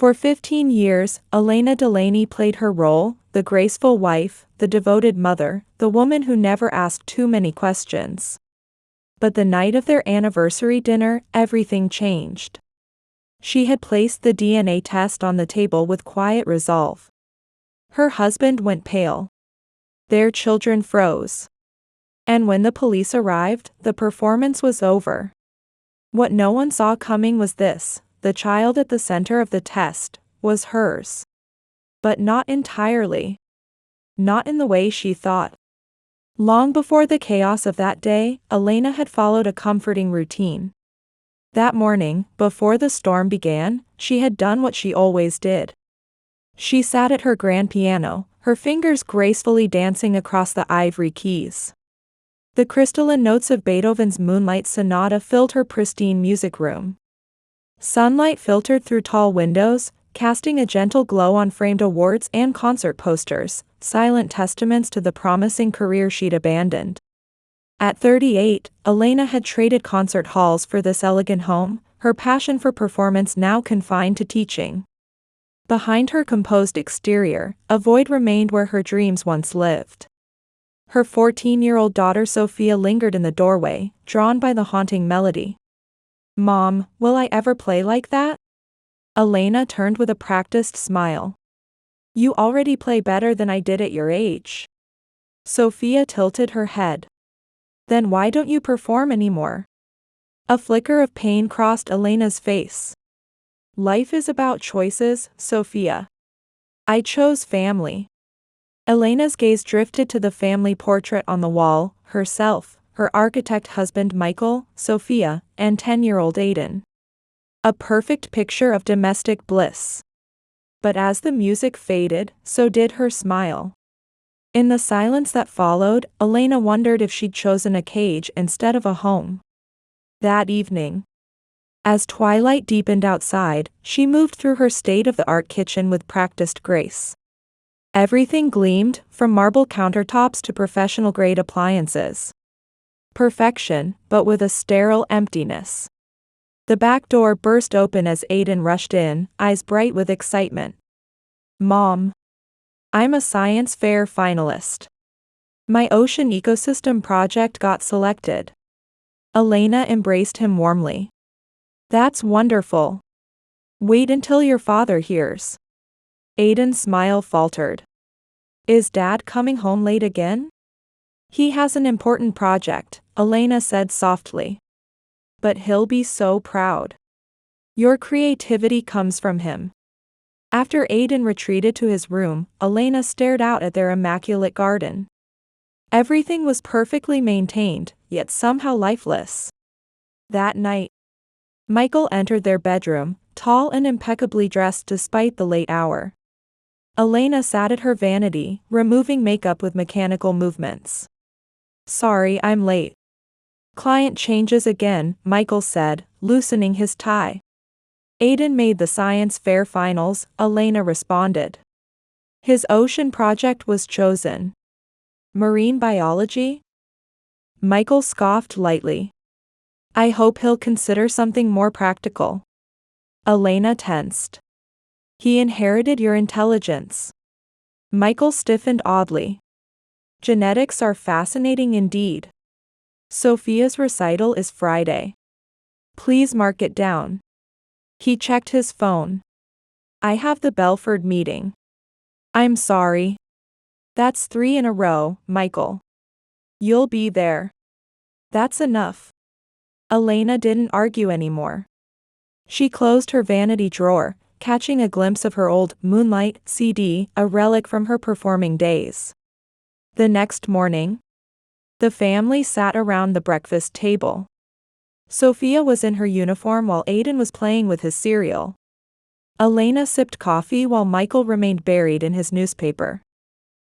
For 15 years, Elena Delaney played her role, the graceful wife, the devoted mother, the woman who never asked too many questions. But the night of their anniversary dinner, everything changed. She had placed the DNA test on the table with quiet resolve. Her husband went pale. Their children froze. And when the police arrived, the performance was over. What no one saw coming was this: the child at the center of the test was hers. But not entirely. Not in the way she thought. Long before the chaos of that day, Elena had followed a comforting routine. That morning, before the storm began, she had done what she always did. She sat at her grand piano, her fingers gracefully dancing across the ivory keys. The crystalline notes of Beethoven's Moonlight Sonata filled her pristine music room. Sunlight filtered through tall windows, casting a gentle glow on framed awards and concert posters, silent testaments to the promising career she'd abandoned. At 38, Elena had traded concert halls for this elegant home, her passion for performance now confined to teaching. Behind her composed exterior, a void remained where her dreams once lived. Her 14-year-old daughter Sophia lingered in the doorway, drawn by the haunting melody. "Mom, will I ever play like that?" Elena turned with a practiced smile. "You already play better than I did at your age." Sophia tilted her head. "Then why don't you perform anymore?" A flicker of pain crossed Elena's face. "Life is about choices, Sophia. I chose family." Elena's gaze drifted to the family portrait on the wall, herself, her architect husband Michael, Sophia, and 10-year-old Aiden. A perfect picture of domestic bliss. But as the music faded, so did her smile. In the silence that followed, Elena wondered if she'd chosen a cage instead of a home. That evening, as twilight deepened outside, she moved through her state-of-the-art kitchen with practiced grace. Everything gleamed, from marble countertops to professional-grade appliances. Perfection, but with a sterile emptiness. The back door burst open as Aiden rushed in, eyes bright with excitement. "Mom, I'm a science fair finalist. My ocean ecosystem project got selected." Elena embraced him warmly. "That's wonderful. Wait until your father hears." Aiden's smile faltered. "Is Dad coming home late again?" "He has an important project," Elena said softly. "But he'll be so proud. Your creativity comes from him." After Aiden retreated to his room, Elena stared out at their immaculate garden. Everything was perfectly maintained, yet somehow lifeless. That night, Michael entered their bedroom, tall and impeccably dressed despite the late hour. Elena sat at her vanity, removing makeup with mechanical movements. "Sorry I'm late." "Client changes again," Michael said, loosening his tie. "Aiden made the science fair finals," Elena responded. "His ocean project was chosen." "Marine biology?" Michael scoffed lightly. "I hope he'll consider something more practical." Elena tensed. "He inherited your intelligence." Michael stiffened oddly. "Genetics are fascinating indeed." "Sophia's recital is Friday. Please mark it down." He checked his phone. "I have the Belford meeting." "I'm sorry." "That's 3 in a row, Michael. You'll be there." "That's enough." Elena didn't argue anymore. She closed her vanity drawer, catching a glimpse of her old Moonlight CD, a relic from her performing days. The next morning, the family sat around the breakfast table. Sophia was in her uniform while Aiden was playing with his cereal. Elena sipped coffee while Michael remained buried in his newspaper.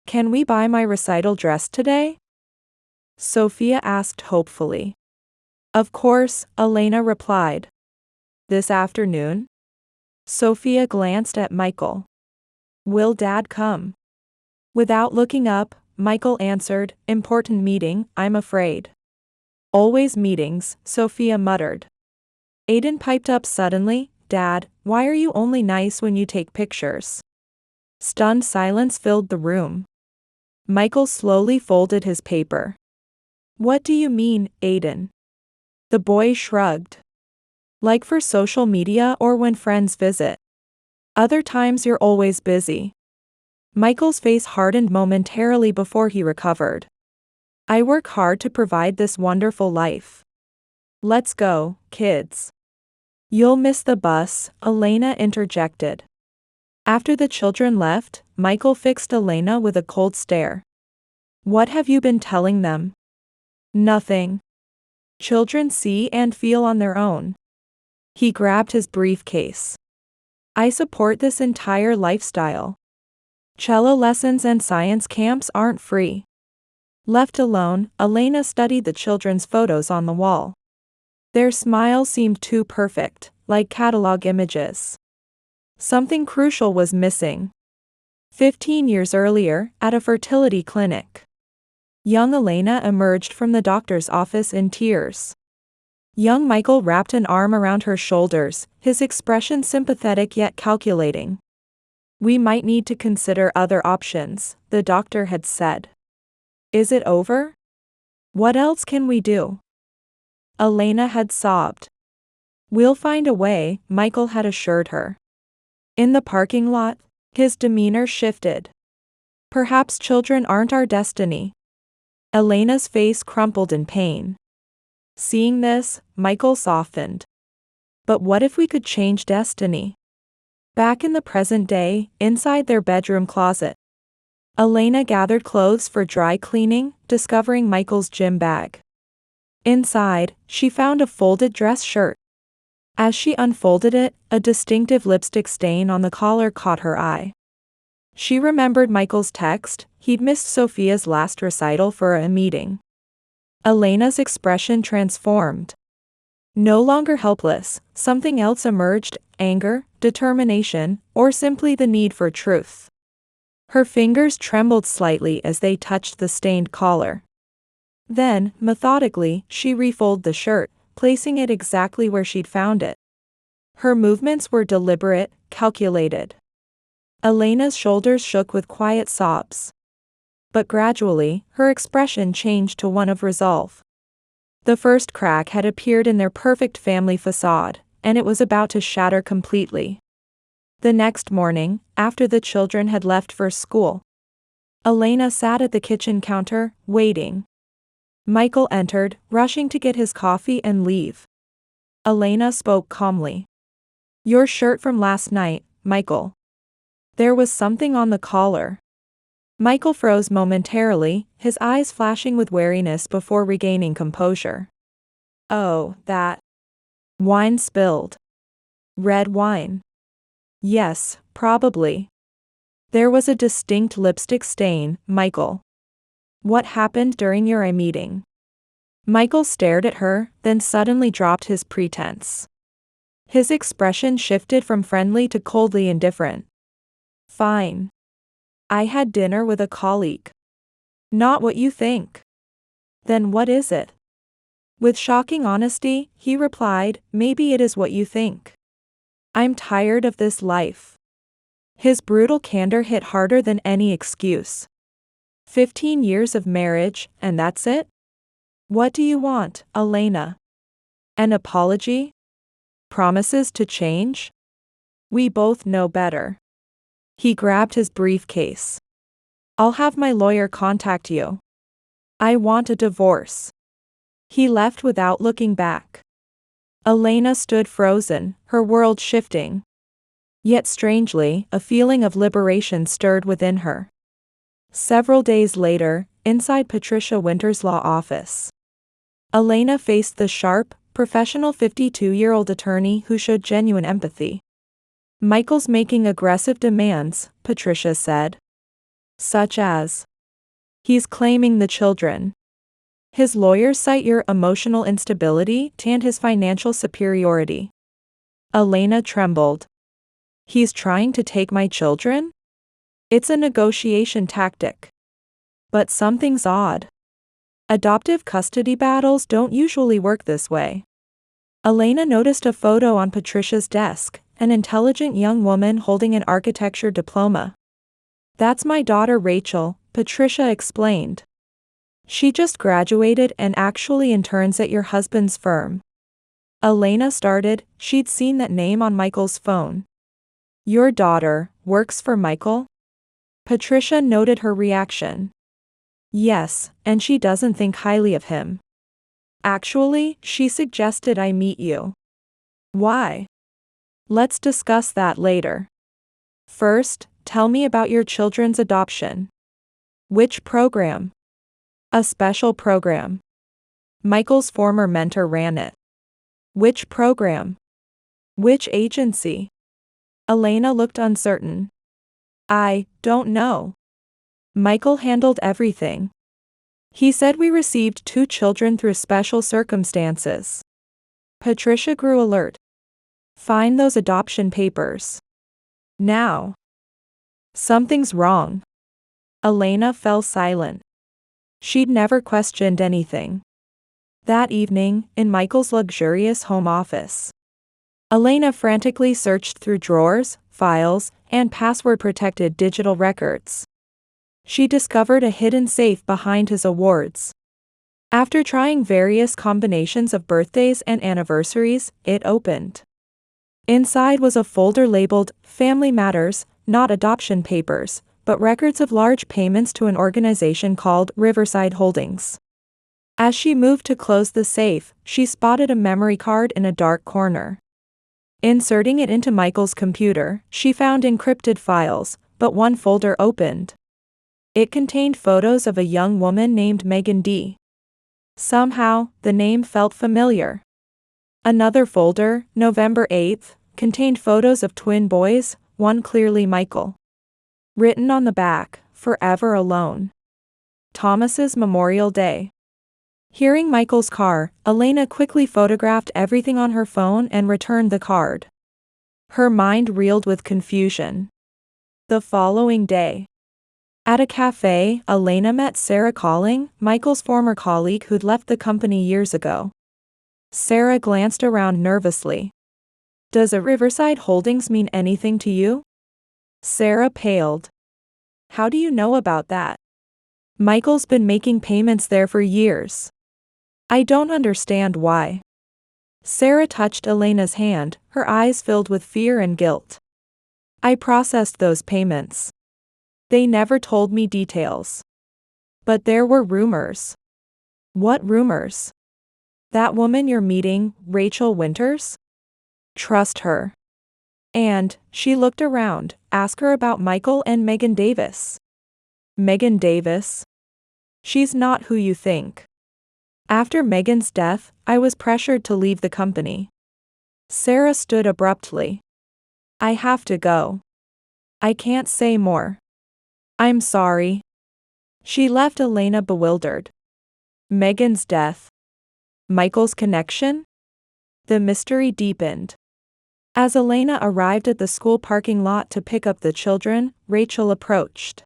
"Can we buy my recital dress today?" Sophia asked hopefully. "Of course," Elena replied. "This afternoon?" Sophia glanced at Michael. "Will Dad come?" Without looking up, Michael answered, "Important meeting, I'm afraid." "Always meetings," Sophia muttered. Aiden piped up suddenly, Dad, why are you only nice when you take pictures? Stunned silence filled the room. Michael slowly folded his paper. What do you mean, Aiden? The boy shrugged. Like for social media or when friends visit. Other times you're always busy. Michael's face hardened momentarily before he recovered. I work hard to provide this wonderful life. Let's go, kids. You'll miss the bus, Elena interjected. After the children left, Michael fixed Elena with a cold stare. What have you been telling them? Nothing. Children see and feel on their own. He grabbed his briefcase. I support this entire lifestyle. Cello lessons and science camps aren't free. Left alone, Elena studied the children's photos on the wall. Their smiles seemed too perfect, like catalog images. Something crucial was missing. 15 years earlier, at a fertility clinic. Young Elena emerged from the doctor's office in tears. Young Michael wrapped an arm around her shoulders, his expression sympathetic yet calculating. We might need to consider other options, the doctor had said. Is it over? What else can we do? Elena had sobbed. We'll find a way, Michael had assured her. In the parking lot, his demeanor shifted. Perhaps children aren't our destiny. Elena's face crumpled in pain. Seeing this, Michael softened. But what if we could change destiny? Back in the present day, inside their bedroom closet, Elena gathered clothes for dry cleaning, discovering Michael's gym bag. Inside, she found a folded dress shirt. As she unfolded it, a distinctive lipstick stain on the collar caught her eye. She remembered Michael's text. He'd missed Sophia's last recital for a meeting. Elena's expression transformed. No longer helpless, something else emerged, anger, determination, or simply the need for truth. Her fingers trembled slightly as they touched the stained collar. Then, methodically, she refolded the shirt, placing it exactly where she'd found it. Her movements were deliberate, calculated. Elena's shoulders shook with quiet sobs. But gradually, her expression changed to one of resolve. The first crack had appeared in their perfect family façade, and it was about to shatter completely. The next morning, after the children had left for school, Elena sat at the kitchen counter, waiting. Michael entered, rushing to get his coffee and leave. Elena spoke calmly. Your shirt from last night, Michael. There was something on the collar. Michael froze momentarily, his eyes flashing with wariness before regaining composure. Oh, that. Wine spilled. Red wine. Yes, probably. There was a distinct lipstick stain, Michael. What happened during your meeting? Michael stared at her, then suddenly dropped his pretense. His expression shifted from friendly to coldly indifferent. Fine. I had dinner with a colleague. Not what you think. Then what is it? With shocking honesty, he replied, maybe it is what you think. I'm tired of this life. His brutal candor hit harder than any excuse. 15 years of marriage, and that's it? What do you want, Elena? An apology? Promises to change? We both know better. He grabbed his briefcase. I'll have my lawyer contact you. I want a divorce. He left without looking back. Elena stood frozen, her world shifting. Yet strangely, a feeling of liberation stirred within her. Several days later, inside Patricia Winter's law office, Elena faced the sharp, professional 52-year-old attorney who showed genuine empathy. Michael's making aggressive demands, Patricia said. Such as, he's claiming the children. His lawyers cite your emotional instability and his financial superiority. Elena trembled. He's trying to take my children? It's a negotiation tactic. But something's odd. Adoptive custody battles don't usually work this way. Elena noticed a photo on Patricia's desk, an intelligent young woman holding an architecture diploma. "That's my daughter Rachel," Patricia explained. "She just graduated and actually interns at your husband's firm." Elena started. She'd seen that name on Michael's phone. "Your daughter works for Michael?" Patricia noted her reaction. "Yes, and she doesn't think highly of him. Actually, she suggested I meet you." "Why?" "Let's discuss that later. First, tell me about your children's adoption." "Which program?" "A special program. Michael's former mentor ran it." "Which program?" "Which agency?" Elena looked uncertain. "I don't know. Michael handled everything. He said we received 2 children through special circumstances." Patricia grew alert. "Find those adoption papers. Now." "Something's wrong." Elena fell silent. She'd never questioned anything. That evening, in Michael's luxurious home office, Elena frantically searched through drawers, files, and password-protected digital records. She discovered a hidden safe behind his awards. After trying various combinations of birthdays and anniversaries, it opened. Inside was a folder labeled Family Matters, not adoption papers, but records of large payments to an organization called Riverside Holdings. As she moved to close the safe, she spotted a memory card in a dark corner. Inserting it into Michael's computer, she found encrypted files, but one folder opened. It contained photos of a young woman named Megan D. Somehow, the name felt familiar. Another folder, November 8th, contained photos of twin boys, one clearly Michael. Written on the back, "Forever Alone. Thomas's Memorial Day." Hearing Michael's car, Elena quickly photographed everything on her phone and returned the card. Her mind reeled with confusion. The following day, at a cafe, Elena met Sarah Calling, Michael's former colleague who'd left the company years ago. Sarah glanced around nervously. "Does a Riverside Holdings mean anything to you?" Sarah paled. "How do you know about that?" "Michael's been making payments there for years." "I don't understand why." Sarah touched Elena's hand, her eyes filled with fear and guilt. "I processed those payments. They never told me details. But there were rumors." "What rumors?" "That woman you're meeting, Rachel Winters? Trust her. And," she looked around, "ask her about Michael and Megan Davis." "Megan Davis? She's not who you think." "After Megan's death, I was pressured to leave the company." Sarah stood abruptly. "I have to go. I can't say more." "I'm sorry." She left Elena bewildered. Megan's death. Michael's connection? The mystery deepened. As Elena arrived at the school parking lot to pick up the children, Rachel approached.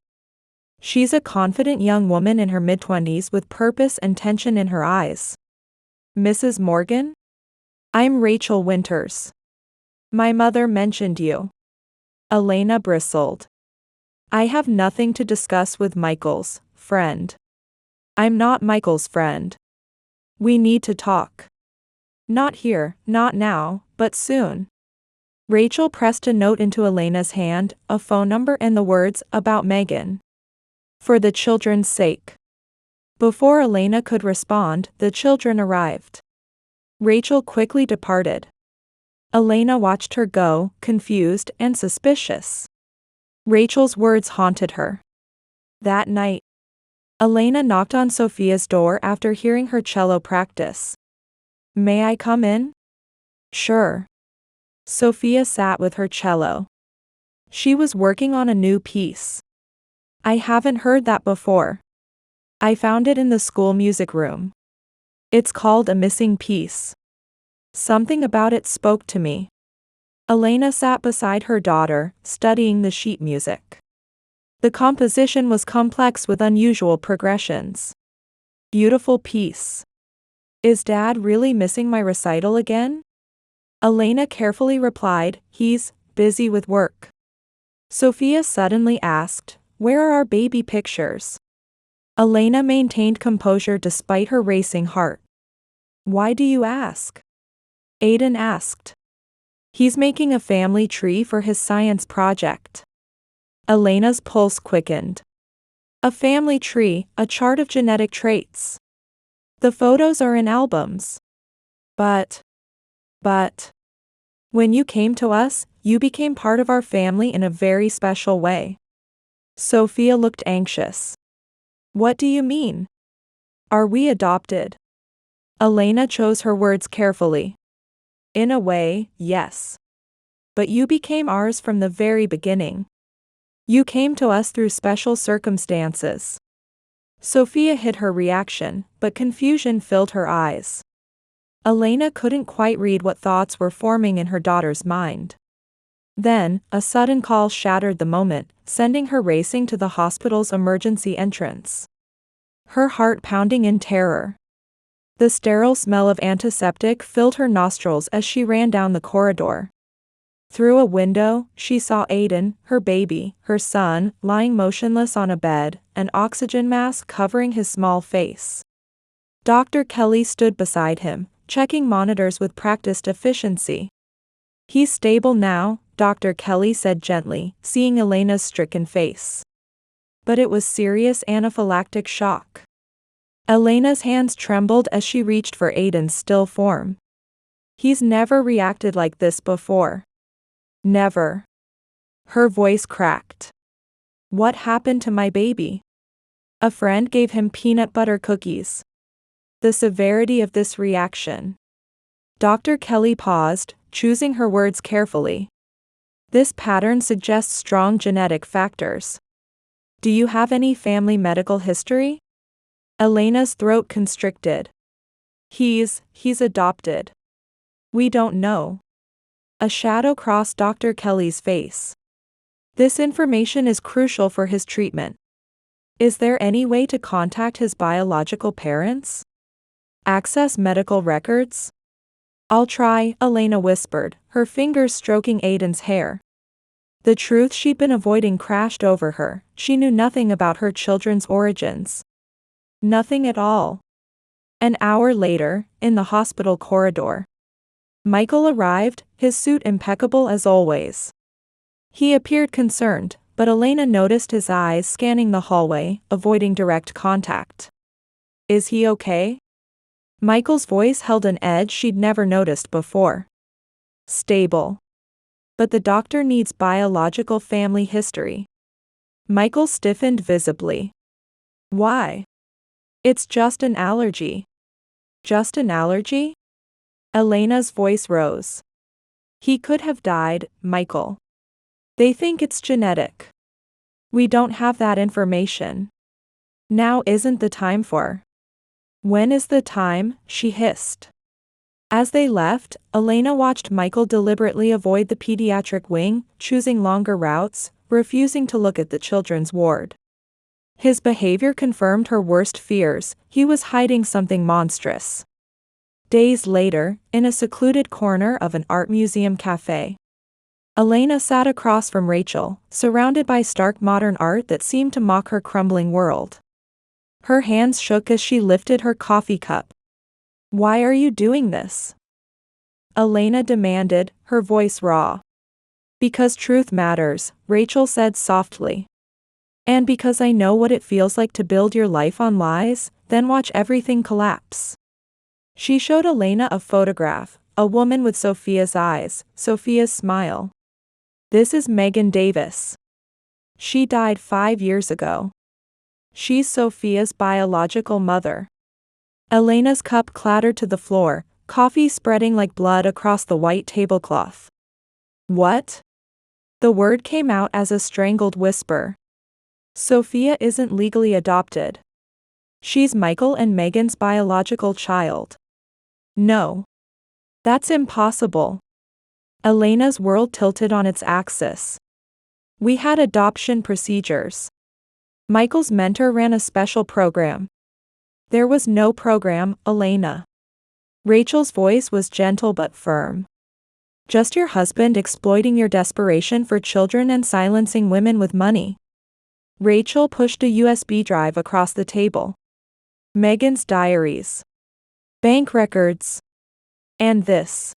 She's a confident young woman in her mid-20s with purpose and tension in her eyes. "Mrs. Morgan? I'm Rachel Winters. My mother mentioned you." Elena bristled. "I have nothing to discuss with Michael's friend. I'm not Michael's friend. We need to talk. Not here, not now, but soon." Rachel pressed a note into Elena's hand, a phone number and the words, "About Megan. For the children's sake." Before Elena could respond, the children arrived. Rachel quickly departed. Elena watched her go, confused and suspicious. Rachel's words haunted her. That night, Elena knocked on Sophia's door after hearing her cello practice. "May I come in?" "Sure." Sophia sat with her cello. She was working on a new piece. "I haven't heard that before. I found it in the school music room. It's called A Missing Piece. Something about it spoke to me." Elena sat beside her daughter, studying the sheet music. The composition was complex with unusual progressions. "Beautiful piece. Is Dad really missing my recital again?" Elena carefully replied, "He's busy with work." Sophia suddenly asked, "Where are our baby pictures?" Elena maintained composure despite her racing heart. "Why do you ask?" Aiden asked. "He's making a family tree for his science project." Elena's pulse quickened. A family tree, a chart of genetic traits. The photos are in albums. But, when you came to us, you became part of our family in a very special way. Sophia looked anxious. "What do you mean? Are we adopted?" Elena chose her words carefully. "In a way, yes. But you became ours from the very beginning. You came to us through special circumstances." Sophia hid her reaction, but confusion filled her eyes. Elena couldn't quite read what thoughts were forming in her daughter's mind. Then, a sudden call shattered the moment, sending her racing to the hospital's emergency entrance. Her heart pounding in terror. The sterile smell of antiseptic filled her nostrils as she ran down the corridor. Through a window, she saw Aiden, her baby, her son, lying motionless on a bed, an oxygen mask covering his small face. Dr. Kelly stood beside him, checking monitors with practiced efficiency. "He's stable now," Dr. Kelly said gently, seeing Elena's stricken face. But it was serious anaphylactic shock. Elena's hands trembled as she reached for Aiden's still form. "He's never reacted like this before. Never." Her voice cracked. "What happened to my baby?" "A friend gave him peanut butter cookies." The severity of this reaction. Dr. Kelly paused, choosing her words carefully. "This pattern suggests strong genetic factors. Do you have any family medical history?" Elena's throat constricted. He's adopted. We don't know." A shadow crossed Dr. Kelly's face. "This information is crucial for his treatment. Is there any way to contact his biological parents? Access medical records?" "I'll try," Elena whispered, her fingers stroking Aiden's hair. The truth she'd been avoiding crashed over her. She knew nothing about her children's origins. Nothing at all. An hour later, in the hospital corridor. Michael arrived, his suit impeccable as always. He appeared concerned, but Elena noticed his eyes scanning the hallway, avoiding direct contact. "Is he okay?" Michael's voice held an edge she'd never noticed before. "Stable. But the doctor needs biological family history." Michael stiffened visibly. "Why?" "It's just an allergy." "Just an allergy?" Elena's voice rose. "He could have died, Michael. They think it's genetic. We don't have that information. Now isn't the time for." "When is the time?" she hissed. As they left, Elena watched Michael deliberately avoid the pediatric wing, choosing longer routes, refusing to look at the children's ward. His behavior confirmed her worst fears. He was hiding something monstrous. Days later, in a secluded corner of an art museum cafe, Elena sat across from Rachel, surrounded by stark modern art that seemed to mock her crumbling world. Her hands shook as she lifted her coffee cup. "Why are you doing this?" Elena demanded, her voice raw. "Because truth matters," Rachel said softly. "And because I know what it feels like to build your life on lies, then watch everything collapse." She showed Elena a photograph, a woman with Sophia's eyes, Sophia's smile. "This is Megan Davis. She died 5 years ago. She's Sophia's biological mother." Elena's cup clattered to the floor, coffee spreading like blood across the white tablecloth. "What?" The word came out as a strangled whisper. "Sophia isn't legally adopted. She's Michael and Megan's biological child." "No. That's impossible." Elena's world tilted on its axis. "We had adoption procedures. Michael's mentor ran a special program." "There was no program, Elena." Rachel's voice was gentle but firm. Just your husband exploiting your desperation for children and silencing women with money. Rachel pushed a USB drive across the table. Megan's diaries. Bank records. And this.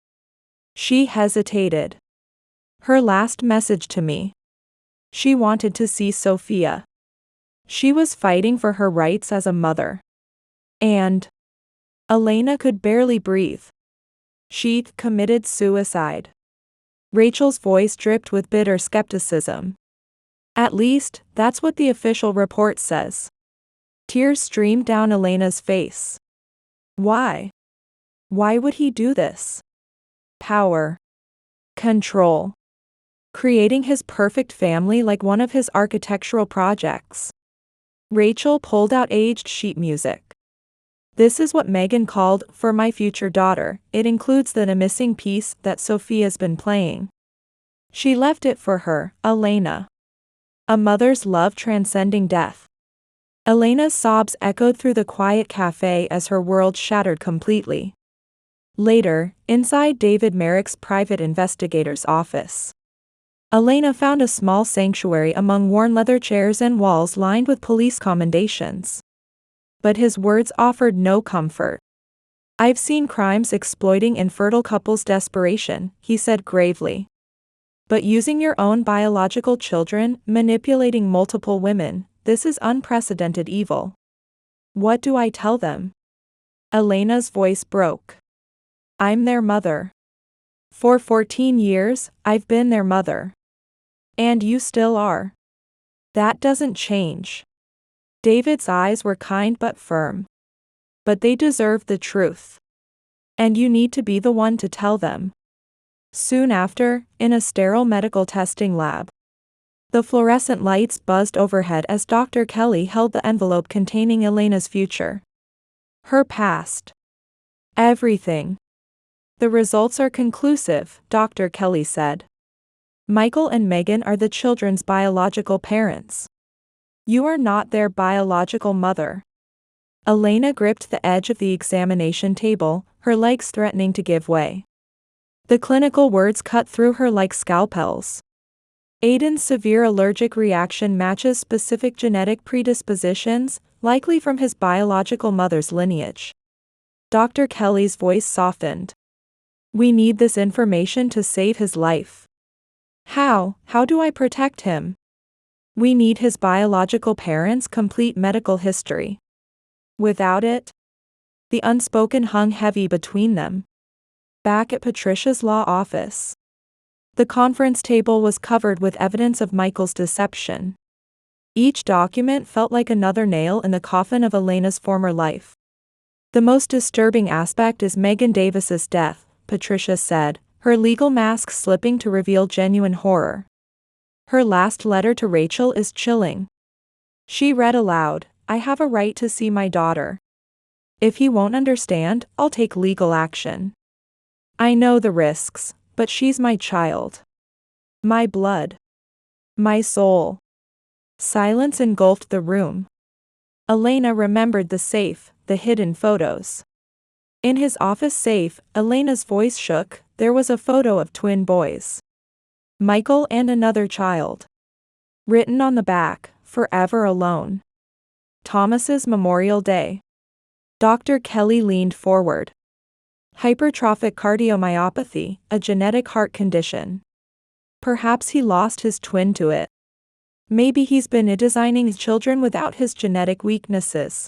She hesitated. Her last message to me. She wanted to see Sophia. She was fighting for her rights as a mother. And Elena could barely breathe. She'd committed suicide. Rachel's voice dripped with bitter skepticism. At least, that's what the official report says. Tears streamed down Elena's face. Why? Why would he do this? Power. Control. Creating his perfect family like one of his architectural projects. Rachel pulled out aged sheet music. This is what Megan called "For My Future Daughter." It includes the missing piece that Sophia's been playing. She left it for her, Elena. A mother's love transcending death. Elena's sobs echoed through the quiet cafe as her world shattered completely. Later, inside David Merrick's private investigator's office, Elena found a small sanctuary among worn leather chairs and walls lined with police commendations. But his words offered no comfort. "I've seen crimes exploiting infertile couples' desperation," he said gravely. "But using your own biological children, manipulating multiple women, this is unprecedented evil. What do I tell them?" Elena's voice broke. "I'm their mother. For 14 years, I've been their mother. And you still are. That doesn't change." David's eyes were kind but firm. "But they deserve the truth. And you need to be the one to tell them." Soon after, in a sterile medical testing lab, the fluorescent lights buzzed overhead as Dr. Kelly held the envelope containing Elena's future. Her past. Everything. "The results are conclusive," Dr. Kelly said. "Michael and Megan are the children's biological parents. You are not their biological mother." Elena gripped the edge of the examination table, her legs threatening to give way. The clinical words cut through her like scalpels. Aiden's severe allergic reaction matches specific genetic predispositions, likely from his biological mother's lineage. Dr. Kelly's voice softened. "We need this information to save his life." How do I protect him?" "We need his biological parents' complete medical history. Without it, the unspoken hung heavy between them." Back at Patricia's law office, the conference table was covered with evidence of Michael's deception. Each document felt like another nail in the coffin of Elena's former life. "The most disturbing aspect is Megan Davis's death," Patricia said, her legal mask slipping to reveal genuine horror. "Her last letter to Rachel is chilling." She read aloud, "I have a right to see my daughter. If he won't understand, I'll take legal action. I know the risks, but she's my child. My blood. My soul." Silence engulfed the room. Elena remembered the safe, the hidden photos. In his office safe, Elena's voice shook, there was a photo of twin boys. Michael and another child. Written on the back, "Forever alone. Thomas's Memorial Day." Dr. Kelly leaned forward. "Hypertrophic cardiomyopathy, a genetic heart condition. Perhaps he lost his twin to it. Maybe he's been designing children without his genetic weaknesses."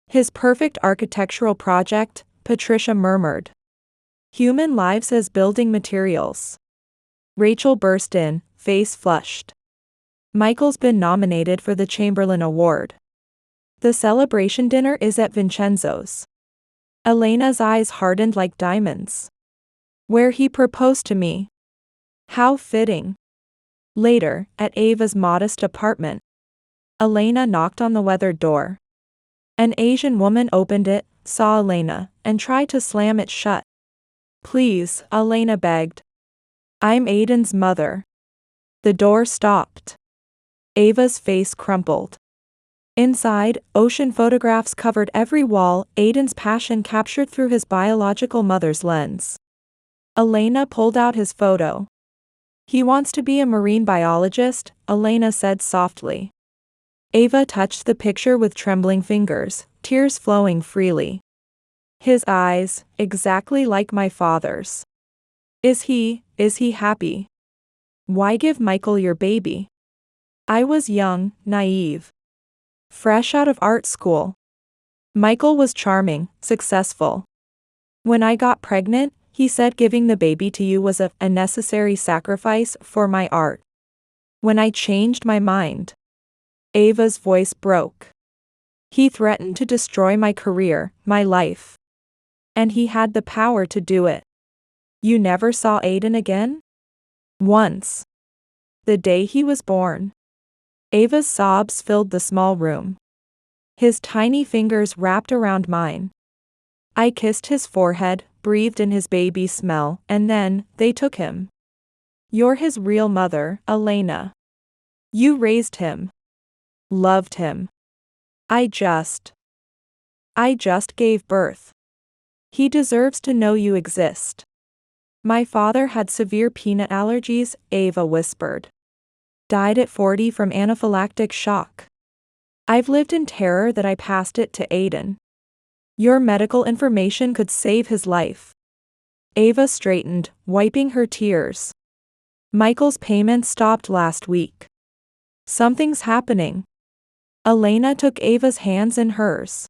"His perfect architectural project," Patricia murmured. "Human lives as building materials." Rachel burst in, face flushed. "Michael's been nominated for the Chamberlain Award. The celebration dinner is at Vincenzo's." Elena's eyes hardened like diamonds. "Where he proposed to me. How fitting." Later, at Ava's modest apartment, Elena knocked on the weathered door. An Asian woman opened it, saw Elena, and tried to slam it shut. "Please," Elena begged. "I'm Aiden's mother." The door stopped. Ava's face crumpled. Inside, ocean photographs covered every wall, Aiden's passion captured through his biological mother's lens. Elena pulled out his photo. He wants to be a marine biologist, Elena said softly. Ava touched the picture with trembling fingers, tears flowing freely. His eyes, exactly like my father's. Is he happy? Why give Michael your baby? I was young, naive. Fresh out of art school. Michael was charming, successful. When I got pregnant, he said giving the baby to you was a necessary sacrifice for my art. When I changed my mind. Ava's voice broke. He threatened to destroy my career, my life. And he had the power to do it. You never saw Aiden again? Once. The day he was born. Ava's sobs filled the small room. His tiny fingers wrapped around mine. I kissed his forehead, breathed in his baby smell, and then, they took him. You're his real mother, Elena. You raised him. Loved him. I just gave birth. He deserves to know you exist. My father had severe peanut allergies, Ava whispered. Died at 40 from anaphylactic shock. I've lived in terror that I passed it to Aiden. Your medical information could save his life. Ava straightened, wiping her tears. Michael's payment stopped last week. Something's happening. Elena took Ava's hands in hers.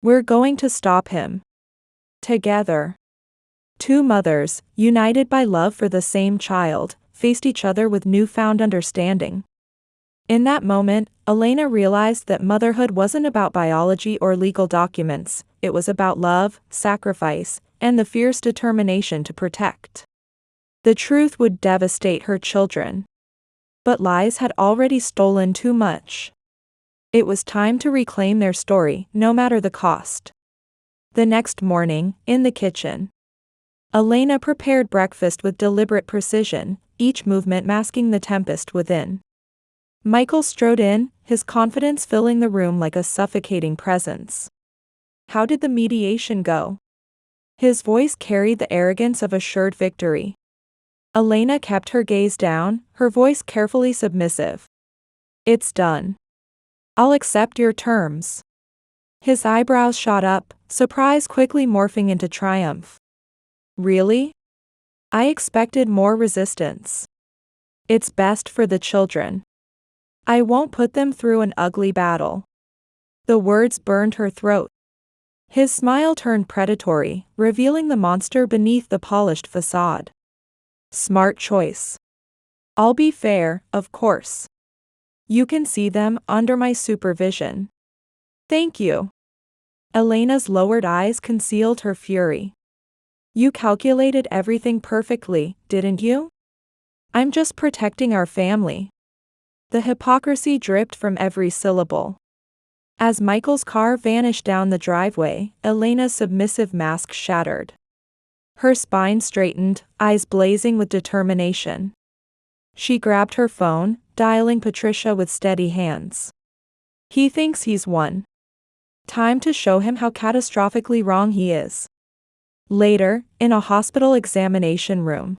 We're going to stop him. Together. Two mothers, united by love for the same child, faced each other with newfound understanding. In that moment, Elena realized that motherhood wasn't about biology or legal documents, it was about love, sacrifice, and the fierce determination to protect. The truth would devastate her children. But lies had already stolen too much. It was time to reclaim their story, no matter the cost. The next morning, in the kitchen, Elena prepared breakfast with deliberate precision, each movement masking the tempest within. Michael strode in, his confidence filling the room like a suffocating presence. How did the mediation go? His voice carried the arrogance of assured victory. Elena kept her gaze down, her voice carefully submissive. It's done. I'll accept your terms. His eyebrows shot up, surprise quickly morphing into triumph. Really? I expected more resistance. It's best for the children. I won't put them through an ugly battle. The words burned her throat. His smile turned predatory, revealing the monster beneath the polished facade. Smart choice. I'll be fair, of course. You can see them under my supervision. Thank you. Elena's lowered eyes concealed her fury. You calculated everything perfectly, didn't you? I'm just protecting our family. The hypocrisy dripped from every syllable. As Michael's car vanished down the driveway, Elena's submissive mask shattered. Her spine straightened, eyes blazing with determination. She grabbed her phone, dialing Patricia with steady hands. He thinks he's won. Time to show him how catastrophically wrong he is. Later, in a hospital examination room.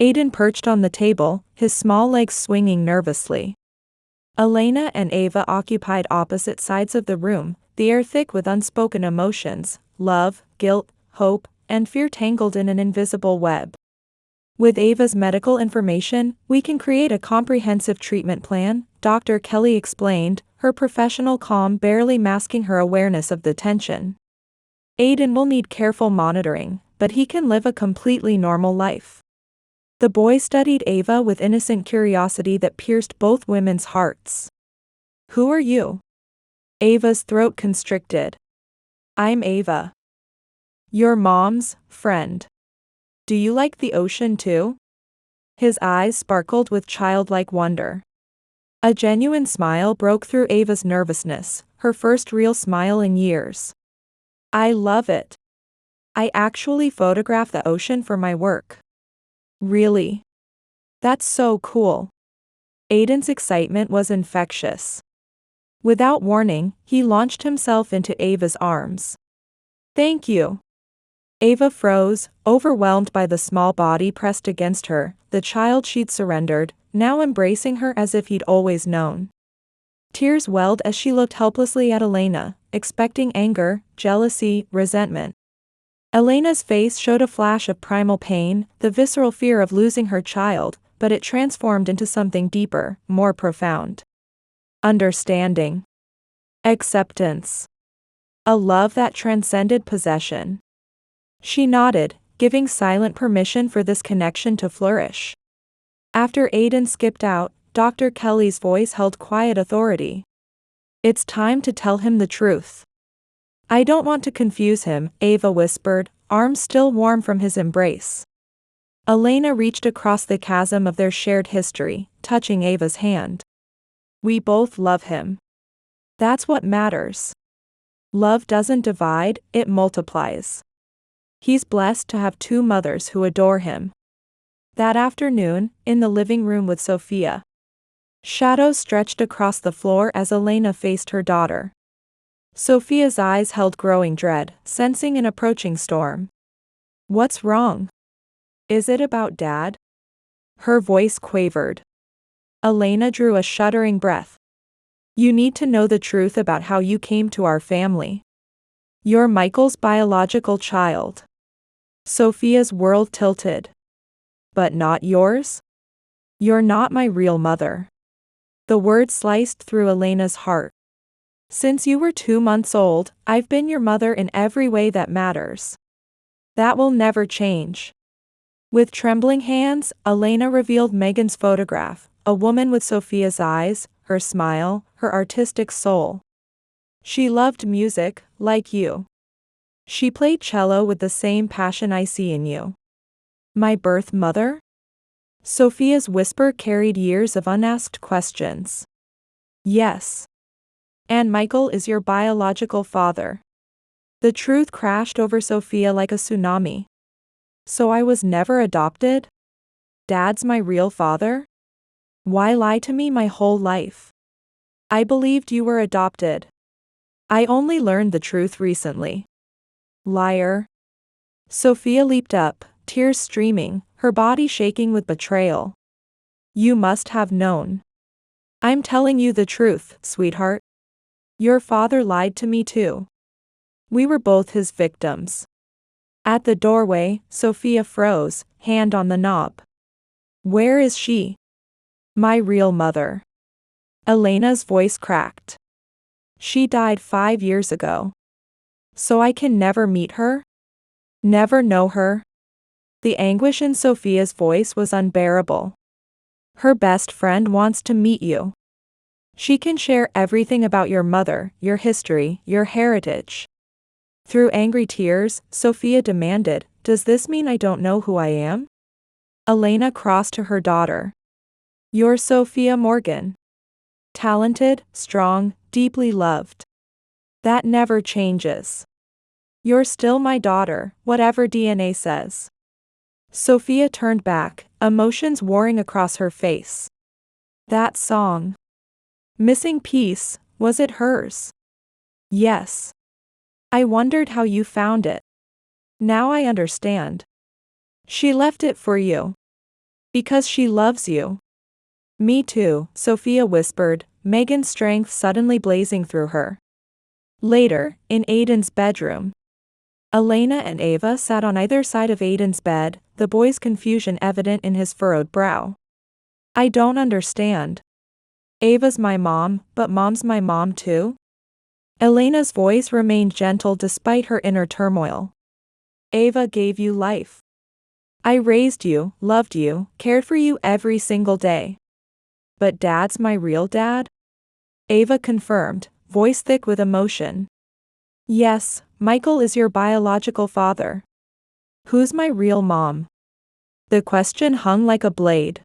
Aiden perched on the table, his small legs swinging nervously. Elena and Ava occupied opposite sides of the room, the air thick with unspoken emotions, love, guilt, hope, and fear tangled in an invisible web. With Ava's medical information, we can create a comprehensive treatment plan, Dr. Kelly explained, her professional calm barely masking her awareness of the tension. Aiden will need careful monitoring, but he can live a completely normal life. The boy studied Ava with innocent curiosity that pierced both women's hearts. Who are you? Ava's throat constricted. I'm Ava. Your mom's friend. Do you like the ocean too? His eyes sparkled with childlike wonder. A genuine smile broke through Ava's nervousness, her first real smile in years. I love it. I actually photograph the ocean for my work. Really? That's so cool. Aiden's excitement was infectious. Without warning, he launched himself into Ava's arms. Thank you. Ava froze, overwhelmed by the small body pressed against her, the child she'd surrendered, now embracing her as if he'd always known. Tears welled as she looked helplessly at Elena, expecting anger, jealousy, resentment. Elena's face showed a flash of primal pain, the visceral fear of losing her child, but it transformed into something deeper, more profound. Understanding. Acceptance. A love that transcended possession. She nodded, giving silent permission for this connection to flourish. After Aiden skipped out, Dr. Kelly's voice held quiet authority. It's time to tell him the truth. I don't want to confuse him, Ava whispered, arms still warm from his embrace. Elena reached across the chasm of their shared history, touching Ava's hand. We both love him. That's what matters. Love doesn't divide, it multiplies. He's blessed to have two mothers who adore him. That afternoon, in the living room with Sophia. Shadows stretched across the floor as Elena faced her daughter. Sophia's eyes held growing dread, sensing an approaching storm. What's wrong? Is it about Dad? Her voice quavered. Elena drew a shuddering breath. You need to know the truth about how you came to our family. You're Michael's biological child. Sophia's world tilted. But not yours? You're not my real mother. The word sliced through Elena's heart. Since you were 2 months old, I've been your mother in every way that matters. That will never change. With trembling hands, Elena revealed Megan's photograph, a woman with Sophia's eyes, her smile, her artistic soul. She loved music, like you. She played cello with the same passion I see in you. My birth mother? Sophia's whisper carried years of unasked questions. Yes. And Michael is your biological father. The truth crashed over Sophia like a tsunami. So I was never adopted? Dad's my real father? Why lie to me my whole life? I believed you were adopted. I only learned the truth recently. Liar. Sophia leaped up, tears streaming, her body shaking with betrayal. You must have known. I'm telling you the truth, sweetheart. Your father lied to me too. We were both his victims. At the doorway, Sophia froze, hand on the knob. Where is she? My real mother. Elena's voice cracked. She died 5 years ago. So I can never meet her? Never know her? The anguish in Sophia's voice was unbearable. Her best friend wants to meet you. She can share everything about your mother, your history, your heritage. Through angry tears, Sophia demanded, Does this mean I don't know who I am? Elena crossed to her daughter. You're Sophia Morgan. Talented, strong, deeply loved. That never changes. You're still my daughter, whatever DNA says. Sophia turned back, emotions warring across her face. That song. Missing Piece, was it hers? Yes. I wondered how you found it. Now I understand. She left it for you. Because she loves you. Me too, Sophia whispered, Megan's strength suddenly blazing through her. Later, in Aiden's bedroom. Elena and Ava sat on either side of Aiden's bed, the boy's confusion evident in his furrowed brow. I don't understand. Ava's my mom, but Mom's my mom too? Elena's voice remained gentle despite her inner turmoil. Ava gave you life. I raised you, loved you, cared for you every single day. But Dad's my real dad? Ava confirmed, voice thick with emotion. Yes, Michael is your biological father. Who's my real mom? The question hung like a blade.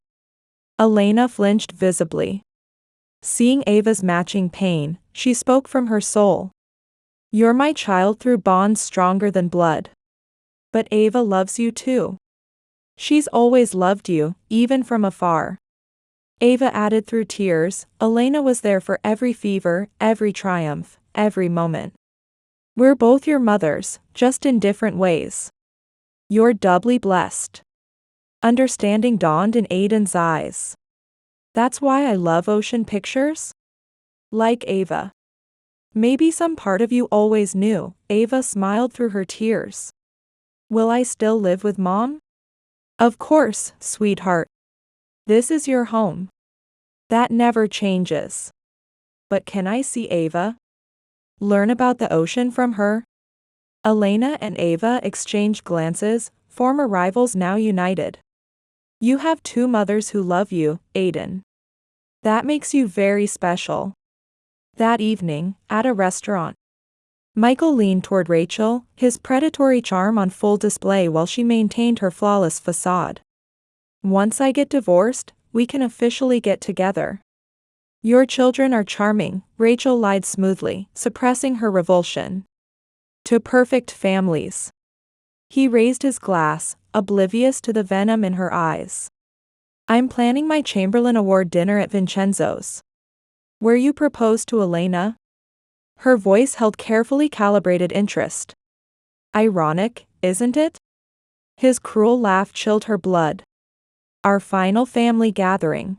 Elena flinched visibly. Seeing Ava's matching pain, she spoke from her soul. You're my child through bonds stronger than blood. But Ava loves you too. She's always loved you, even from afar. Ava added through tears, Elena was there for every fever, every triumph, every moment. We're both your mothers, just in different ways. You're doubly blessed. Understanding dawned in Aiden's eyes. That's why I love ocean pictures? Like Ava. Maybe some part of you always knew. Ava smiled through her tears. Will I still live with Mom? Of course, sweetheart. This is your home. That never changes. But can I see Ava? Learn about the ocean from her? Elena and Ava exchanged glances, former rivals now united. You have two mothers who love you, Aiden. That makes you very special. That evening, at a restaurant, Michael leaned toward Rachel, his predatory charm on full display while she maintained her flawless facade. Once I get divorced, we can officially get together. Your children are charming, Rachel lied smoothly, suppressing her revulsion. To perfect families. He raised his glass, oblivious to the venom in her eyes. I'm planning my Chamberlain Award dinner at Vincenzo's. Where you proposed to Elena? Her voice held carefully calibrated interest. Ironic, isn't it? His cruel laugh chilled her blood. Our final family gathering.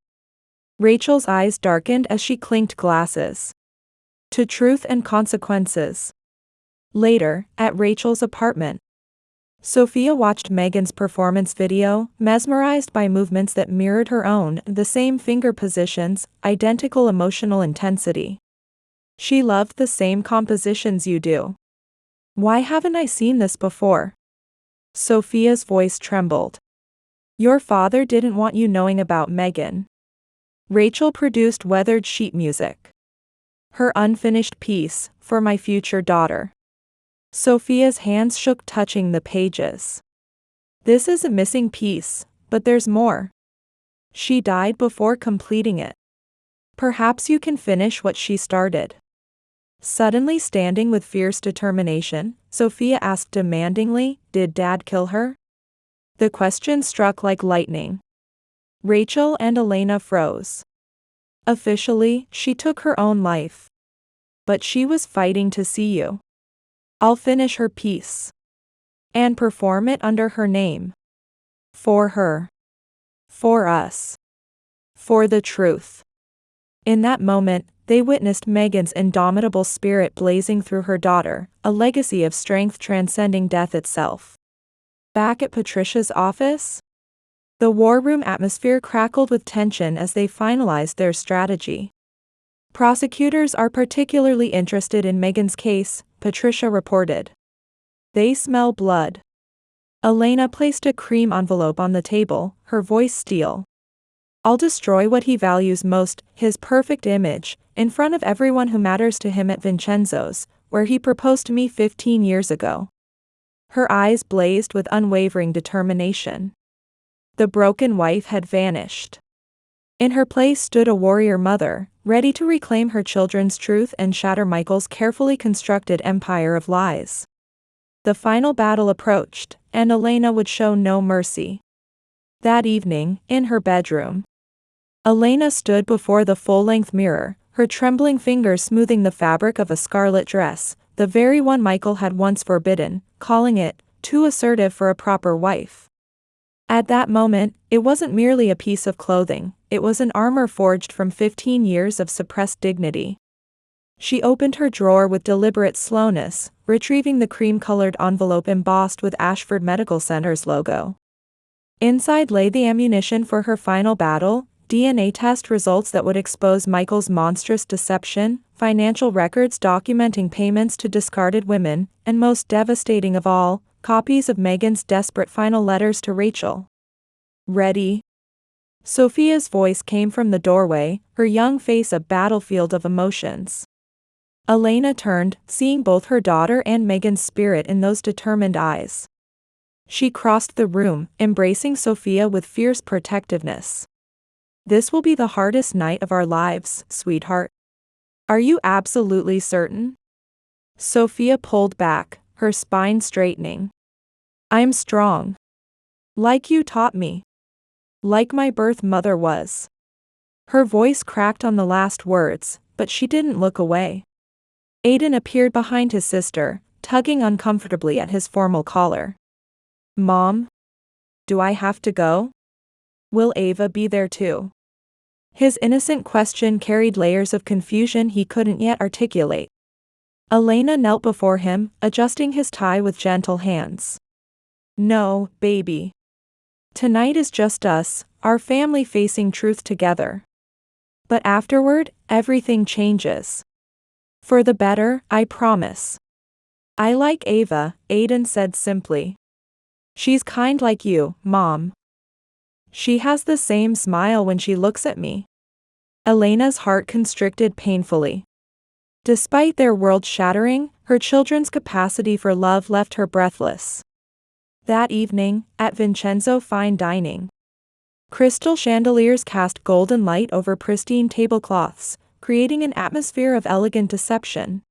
Rachel's eyes darkened as she clinked glasses. To truth and consequences. Later, at Rachel's apartment, Sophia watched Megan's performance video, mesmerized by movements that mirrored her own, the same finger positions, identical emotional intensity. She loved the same compositions you do. Why haven't I seen this before? Sophia's voice trembled. Your father didn't want you knowing about Megan. Rachel produced weathered sheet music. Her unfinished piece, for my future daughter. Sophia's hands shook, touching the pages. This is a missing piece, but there's more. She died before completing it. Perhaps you can finish what she started. Suddenly standing with fierce determination, Sophia asked demandingly, did Dad kill her? The question struck like lightning. Rachel and Elena froze. Officially, she took her own life. But she was fighting to see you. I'll finish her piece. And perform it under her name. For her. For us. For the truth. In that moment, they witnessed Megan's indomitable spirit blazing through her daughter, a legacy of strength transcending death itself. Back at Patricia's office, the war room atmosphere crackled with tension as they finalized their strategy. Prosecutors are particularly interested in Megan's case, Patricia reported. They smell blood. Elena placed a cream envelope on the table, her voice steel. I'll destroy what he values most, his perfect image, in front of everyone who matters to him at Vincenzo's, where he proposed to me 15 years ago. Her eyes blazed with unwavering determination. The broken wife had vanished. In her place stood a warrior mother, ready to reclaim her children's truth and shatter Michael's carefully constructed empire of lies. The final battle approached, and Elena would show no mercy. That evening, in her bedroom, Elena stood before the full-length mirror, her trembling fingers smoothing the fabric of a scarlet dress, the very one Michael had once forbidden, calling it too assertive for a proper wife. At that moment, it wasn't merely a piece of clothing, it was an armor forged from 15 years of suppressed dignity. She opened her drawer with deliberate slowness, retrieving the cream-colored envelope embossed with Ashford Medical Center's logo. Inside lay the ammunition for her final battle, DNA test results that would expose Michael's monstrous deception, financial records documenting payments to discarded women, and most devastating of all, copies of Megan's desperate final letters to Rachel. Ready? Sophia's voice came from the doorway, her young face a battlefield of emotions. Elena turned, seeing both her daughter and Megan's spirit in those determined eyes. She crossed the room, embracing Sophia with fierce protectiveness. This will be the hardest night of our lives, sweetheart. Are you absolutely certain? Sophia pulled back, her spine straightening. I'm strong. Like you taught me. Like my birth mother was. Her voice cracked on the last words, but she didn't look away. Aiden appeared behind his sister, tugging uncomfortably at his formal collar. Mom? Do I have to go? Will Ava be there too? His innocent question carried layers of confusion he couldn't yet articulate. Elena knelt before him, adjusting his tie with gentle hands. No, baby. Tonight is just us, our family facing truth together. But afterward, everything changes. For the better, I promise. I like Ava, Aiden said simply. She's kind like you, Mom. She has the same smile when she looks at me. Elena's heart constricted painfully. Despite their world shattering, her children's capacity for love left her breathless. That evening, at Vincenzo Fine Dining, crystal chandeliers cast golden light over pristine tablecloths, creating an atmosphere of elegant deception.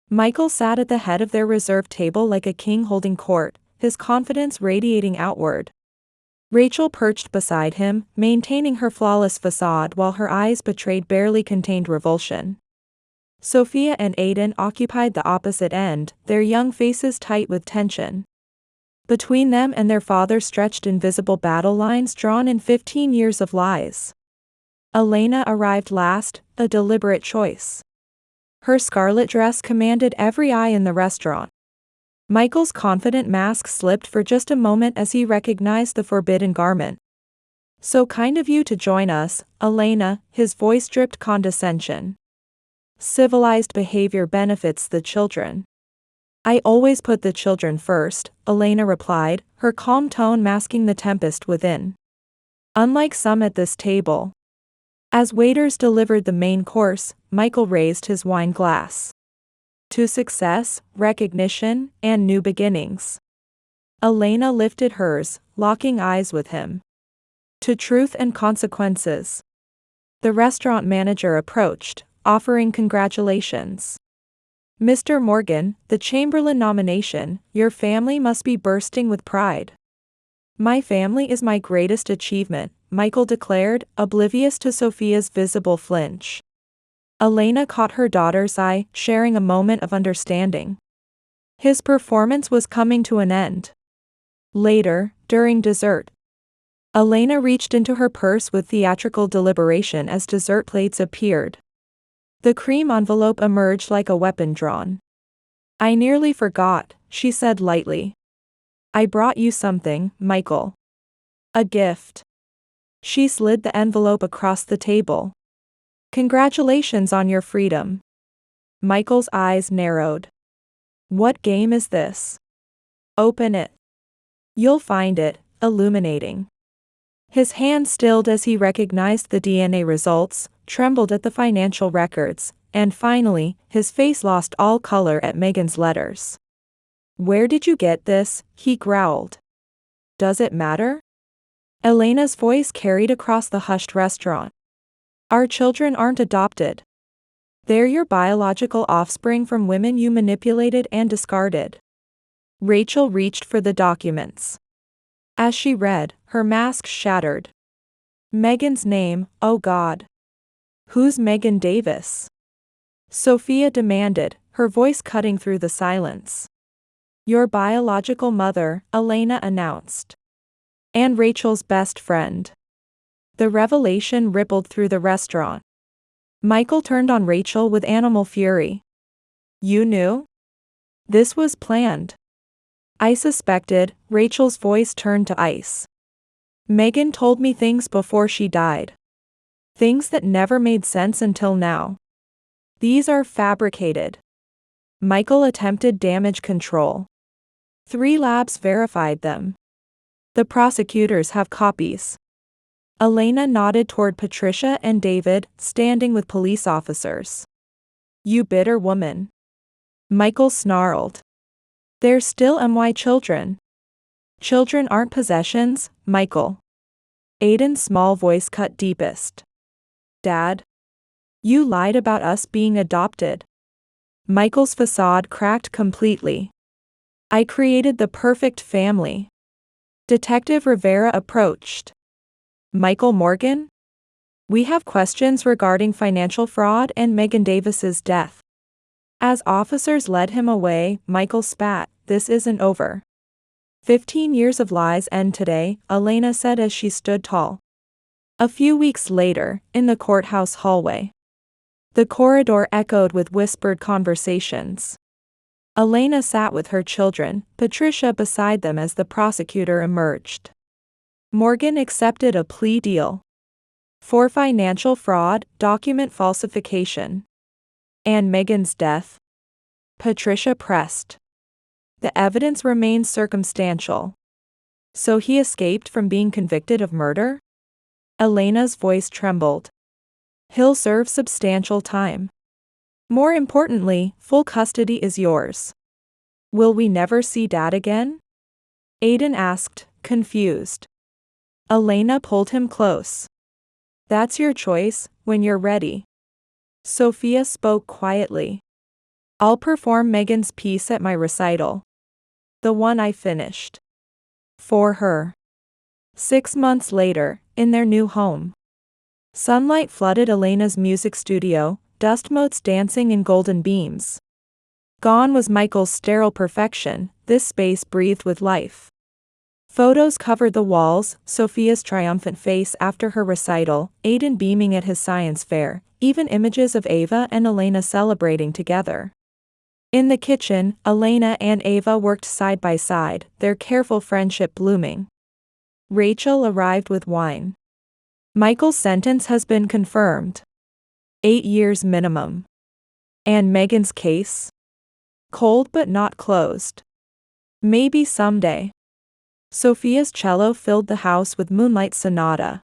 Michael sat at the head of their reserved table like a king holding court, his confidence radiating outward. Rachel perched beside him, maintaining her flawless facade while her eyes betrayed barely contained revulsion. Sophia and Aiden occupied the opposite end, their young faces tight with tension. Between them and their father stretched invisible battle lines drawn in 15 years of lies. Elena arrived last, a deliberate choice. Her scarlet dress commanded every eye in the restaurant. Michael's confident mask slipped for just a moment as he recognized the forbidden garment. So kind of you to join us, Elena, his voice dripped condescension. Civilized behavior benefits the children. I always put the children first, Elena replied, her calm tone masking the tempest within. Unlike some at this table. As waiters delivered the main course, Michael raised his wine glass. To success, recognition, and new beginnings. Elena lifted hers, locking eyes with him. To truth and consequences. The restaurant manager approached, offering congratulations. Mr. Morgan, the Chamberlain nomination, your family must be bursting with pride. My family is my greatest achievement, Michael declared, oblivious to Sophia's visible flinch. Elena caught her daughter's eye, sharing a moment of understanding. His performance was coming to an end. Later, during dessert, Elena reached into her purse with theatrical deliberation as dessert plates appeared. The cream envelope emerged like a weapon drawn. I nearly forgot, she said lightly. I brought you something, Michael. A gift. She slid the envelope across the table. Congratulations on your freedom. Michael's eyes narrowed. What game is this? Open it. You'll find it illuminating. His hand stilled as he recognized the DNA results, trembled at the financial records, and finally, his face lost all color at Megan's letters. Where did you get this? He growled. Does it matter? Elena's voice carried across the hushed restaurant. Our children aren't adopted. They're your biological offspring from women you manipulated and discarded. Rachel reached for the documents. As she read, her mask shattered. Megan's name, oh God. Who's Megan Davis? Sophia demanded, her voice cutting through the silence. Your biological mother, Elena announced. And Rachel's best friend. The revelation rippled through the restaurant. Michael turned on Rachel with animal fury. You knew? This was planned. I suspected, Rachel's voice turned to ice. Megan told me things before she died. Things that never made sense until now. These are fabricated. Michael attempted damage control. 3 labs verified them. The prosecutors have copies. Elena nodded toward Patricia and David, standing with police officers. You bitter woman. Michael snarled. They're still my children. Children aren't possessions, Michael. Aiden's small voice cut deepest. Dad? You lied about us being adopted. Michael's facade cracked completely. I created the perfect family. Detective Rivera approached. Michael Morgan? We have questions regarding financial fraud and Megan Davis's death. As officers led him away, Michael spat, this isn't over. 15 years of lies end today, Elena said as she stood tall. A few weeks later, in the courthouse hallway. The corridor echoed with whispered conversations. Elena sat with her children, Patricia beside them as the prosecutor emerged. Morgan accepted a plea deal. For financial fraud, document falsification, and Megan's death. Patricia pressed. The evidence remains circumstantial. So he escaped from being convicted of murder? Elena's voice trembled. He'll serve substantial time. More importantly, full custody is yours. Will we never see Dad again? Aiden asked, confused. Elena pulled him close. That's your choice, when you're ready. Sophia spoke quietly. I'll perform Megan's piece at my recital. The one I finished. For her. 6 months later, in their new home. Sunlight flooded Elena's music studio, dust motes dancing in golden beams. Gone was Michael's sterile perfection, this space breathed with life. Photos covered the walls, Sophia's triumphant face after her recital, Aiden beaming at his science fair, even images of Ava and Elena celebrating together. In the kitchen, Elena and Ava worked side by side, their careful friendship blooming. Rachel arrived with wine. Michael's sentence has been confirmed. 8 years minimum. And Megan's case? Cold but not closed. Maybe someday. Sophia's cello filled the house with Moonlight Sonata.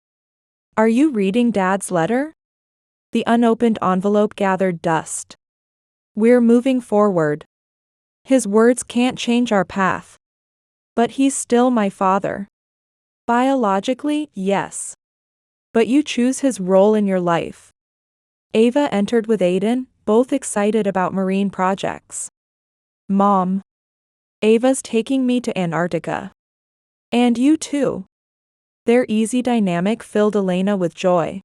Are you reading Dad's letter? The unopened envelope gathered dust. We're moving forward. His words can't change our path. But he's still my father. Biologically, yes. But you choose his role in your life. Ava entered with Aiden, both excited about marine projects. Mom. Ava's taking me to Antarctica. And you too. Their easy dynamic filled Elena with joy.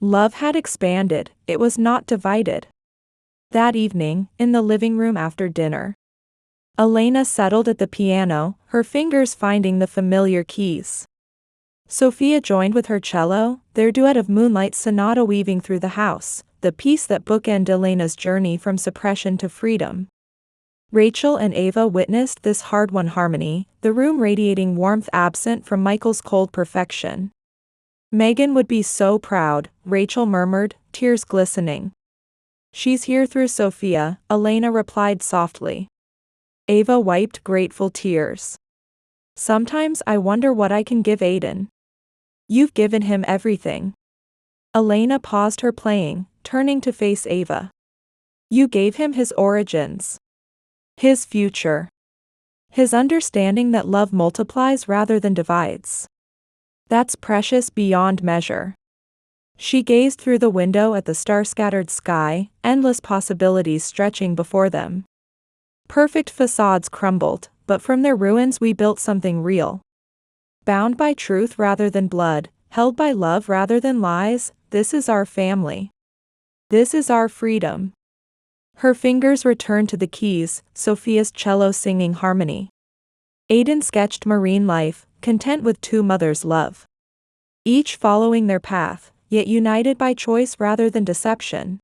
Love had expanded, it was not divided. That evening, in the living room after dinner. Elena settled at the piano, her fingers finding the familiar keys. Sophia joined with her cello, their duet of Moonlight Sonata weaving through the house, the piece that bookended Elena's journey from suppression to freedom. Rachel and Ava witnessed this hard-won harmony, the room radiating warmth absent from Michael's cold perfection. Megan would be so proud, Rachel murmured, tears glistening. She's here through Sophia, Elena replied softly. Ava wiped grateful tears. Sometimes I wonder what I can give Aiden. You've given him everything. Elena paused her playing, turning to face Ava. You gave him his origins. His future. His understanding that love multiplies rather than divides. That's precious beyond measure. She gazed through the window at the star-scattered sky, endless possibilities stretching before them. Perfect facades crumbled, but from their ruins we built something real. Bound by truth rather than blood, held by love rather than lies, this is our family. This is our freedom. Her fingers returned to the keys, Sophia's cello singing harmony. Aiden sketched marine life, content with two mothers' love. Each following their path, yet united by choice rather than deception.